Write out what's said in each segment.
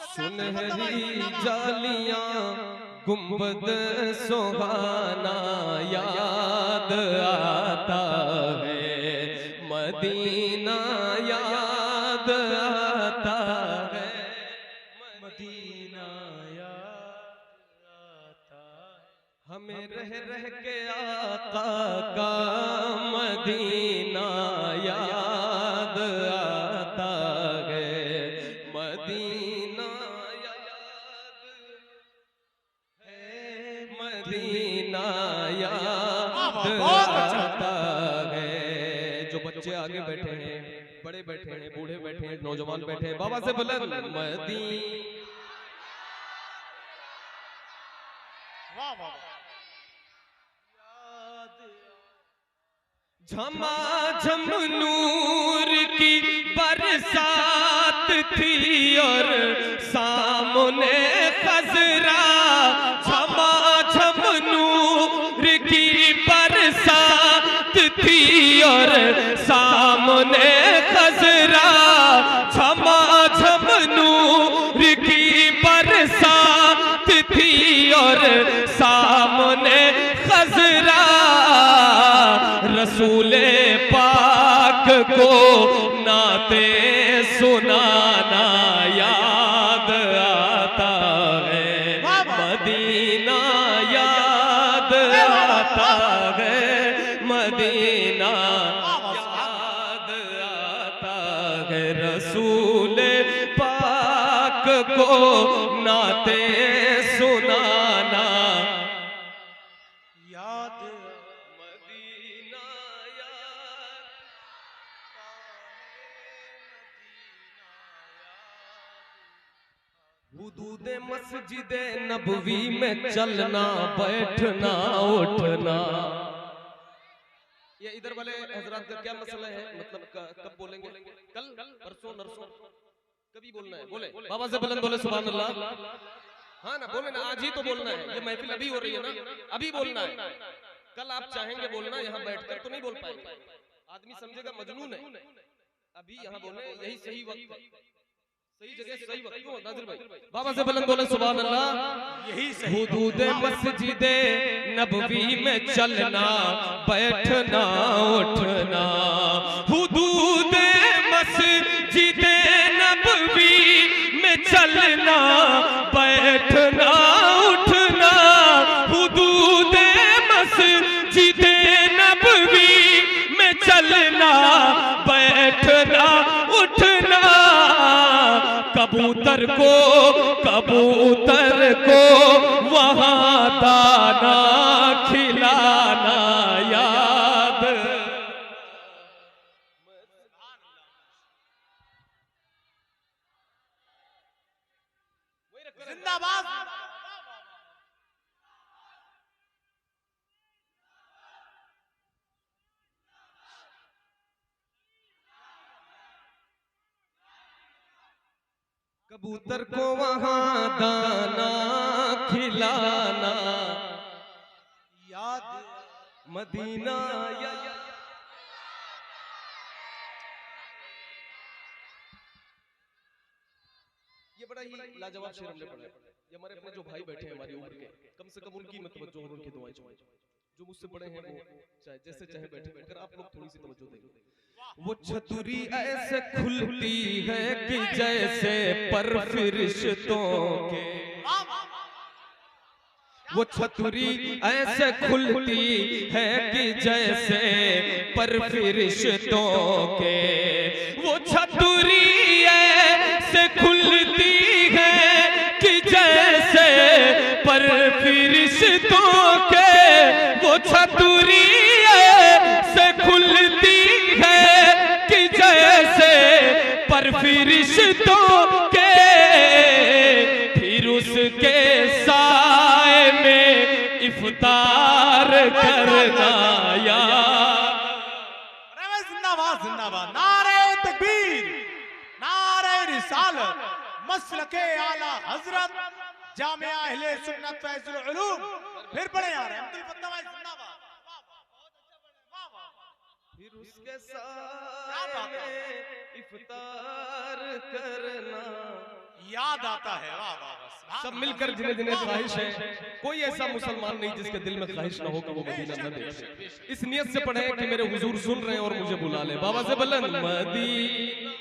सुनहरी जालियां गुंबद सुहाना याद आता है, मदीना याद आता है, मदीना याद आता है। हमें रह रह के आका का मदीना याद आता है, मदीना याद है, मदीना याद आता है। जो बच्चे आगे बैठे हैं, बड़े बैठे हैं, बूढ़े बैठे हैं, नौजवान बैठे हैं, बाबा से बुलंद मदीना। झमाझम नूर की बरसात थी और सामने खजरा, झमाझम नूर की बरसात थी और सामने खजरा, झमाझम नूर की बरसात थी और सामने खजरा। रसूले पाक को नाते सुनाना याद आता है, मदीना याद आता है, मदीना याद आता है। रसूले पाक को नाते सुनाना याद, मदीना याद हुदूद मस्जिद नबवी में चलना बैठना उठना। ये इधर वाले हजरात का क्या मसला है, मतलब कब बोलेंगे? कल, परसों, नरसों, कभी बोलना है? बोले बाबा से बुलंद बोले सुभान अल्लाह। हाँ ना, बोले ना, आज ही तो बोलना है। ये महफिल अभी हो रही है ना, अभी बोलना है। कल आप चाहेंगे बोलना, यहाँ बैठकर तो नहीं बोल पाएंगे, आदमी समझेगा मजनून है। अभी यहाँ बोले, यही सही वक्त है, सही जगह सही वक्त। क्यों नाज़िर भाई? बाबा से बुलंद बोले सुभान अल्लाह। यही सही। हुदूद मस्जिद नबवी में चलना बैठना उठना, हुदूद मस्जिद नबवी में चलना बैठना उठना, हुदूद मस्जिद नबवी में चलना बैठना उठना। कबूतर को वहाँ दाना खिलाना याद। जिंदाबाद। कबूतर को वहाँ दाना खिलाना याद, मदीना याद। ये बड़ा ही लाजवाब शेर हमने पढ़ा है। ये हमारे अपने जो भाई बैठे हैं हमारी उम्र के, कम से कम उनकी तवज्जो और उनकी दुआएं चाहिए। जो मुझसे बड़े हैं वो चाहे जैसे चाहे बैठे, अगर आप लोग थोड़ी सी तवज्जो देंगे। वो छतुरी ऐसे खुलती है कि जैसे पर फरिश्तों के, वो छतुरी ऐसे खुलती है कि जैसे पर फरिश्तों के, वो छतुरी ऐसे खुलती है कि जैसे पर फरिश्तों के, वो छतुरी ऐसे खुलती है कि जैसे पर फरिश्तों के, फिर उसके साए में इफ्तार करना याद। जिंदाबाद जिंदाबाद, नारे तकबीर, नारे रिसालत, मसलके आला हजरत जामिया अहले सुन्नत फैजुल उलूम। फिर पढ़े यार, अब्दुल फत्ताह भाई जिंदाबाद। फिर उसके साए में इफ्तार करना करना याद आता है। वाह वाह वाह। सब मिलकर जिन्हें जिन्हें ख्वाहिश है, कोई ऐसा मुसलमान नहीं जिसके दिल में ख्वाहिश ना हो कि वो मदीना न देखे। इस नियत से पढ़े कि मेरे हुजूर सुन रहे हैं और मुझे बुला ले। बाबा से बुलंद मदीना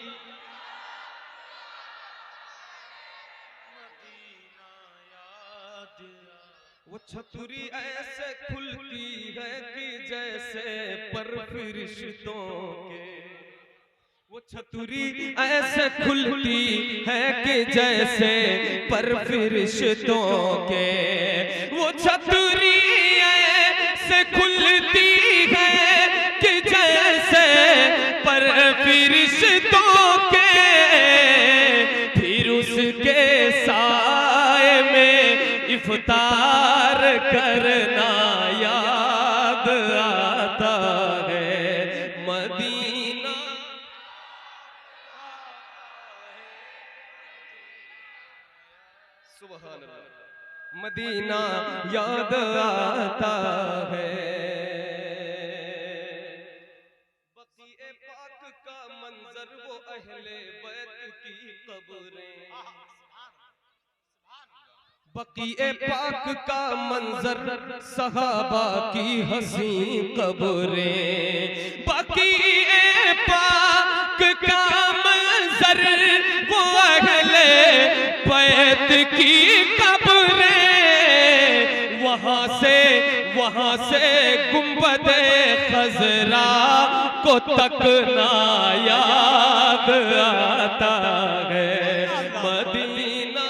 वो छतरी ऐसे खुलती है कि जैसे पर फरिश्तों के, वो छतरी ऐसे खुलती है कि जैसे पर फरिश्तों के, वो छतरी ऐसे खुलती है कि जैसे पर फरिश्तों के, फिर उसके साए में इफ्तार करना याद आता है। मदीना सुभान अल्लाह, मदीना याद आता है। बक़ीए पाक का मंजर वो अहले बैत की कब्रें, बक़ीए पाक का मंजर सहाबा की हसी कब्रें, बक़ीए पाक का मंजर वो अहले बैत की कब्रें, वहाँ से गुंबदे खजरा को तकना याद आता है। मदीना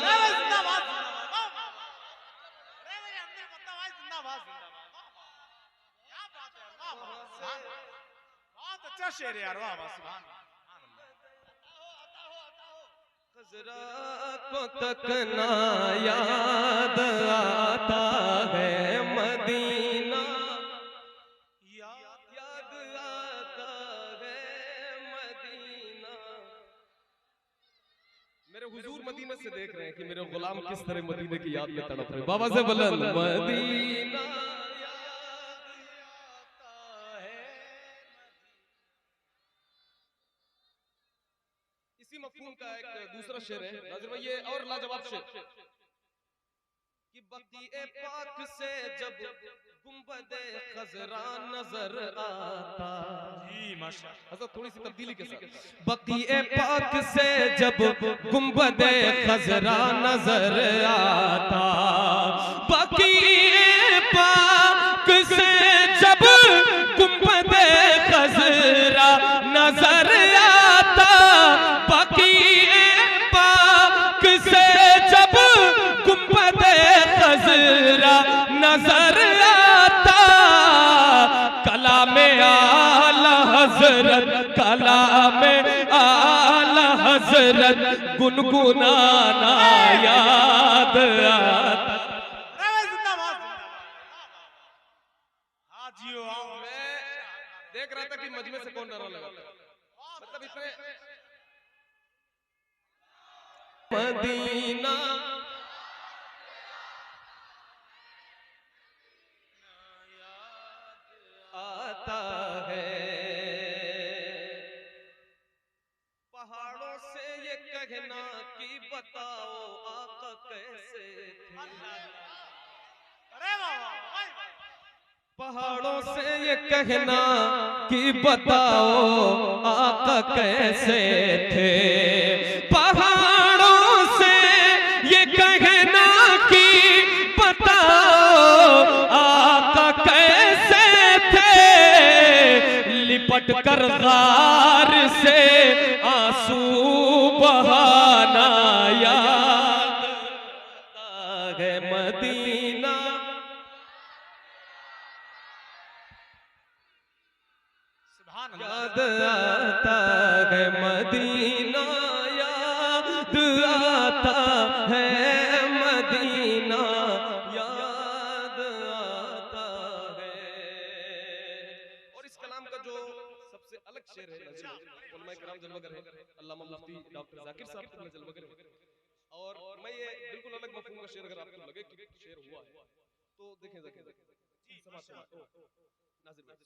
अच्छा शेर यार। वाह वाह सुभान खजरा को तकना याद आता है। मदीना याद आता है। मदीना मेरे हुजूर मदीना से देख रहे हैं कि मेरे गुलाम किस तरह मदीने की याद में तड़प रहे हैं। बाबा से बुलंद मदीना इसी मफ़हूम का एक दूसरा शेर है नाज़िर भाई, ये और लाजवाब शेर कि बक़ीए पाक से जब गुंबदे खजरा नजर आता, जी माशाअल्लाह। हज़रत थोड़ी सी तब्दीली के साथ, बक़ीए पाक से जब गुंबदे खजरा नजर आता, बक़ीए पाक से जब गुंबदे खजरा नजर आता, बक़ीए पाक से जब गुंबदे खजरा नजर आता, कलामे आला हजरत, कलामे आला हजरत गुनगुनाना याद आता। मैं देख रहा था कि मजमे से कौन नारा लगा, मतलब इतने मदीना आता है। पहाड़ों से ये कहना कि बताओ आका कैसे थे, पहाड़ों से ये कहना कि बताओ आका कैसे थे, पहाड़ों से ये कहना कि बताओ आका कैसे थे, लिपट कर गार से आंसू बहाना याद आता है। मदीना याद आता है। मदीना याद आता है। मदीना याद आता है। और इस कलाम का जो सबसे अलग शेर है, उलमाए किराम जलवागर है, अल्लामा मुफ्ती डॉक्टर जाकिर साहब ने जलवागर है, और मैं ये बिल्कुल अलग मफहूम का शेर अगर आपको लगे कि शेर हुआ है तो देखें नाज़िर भाई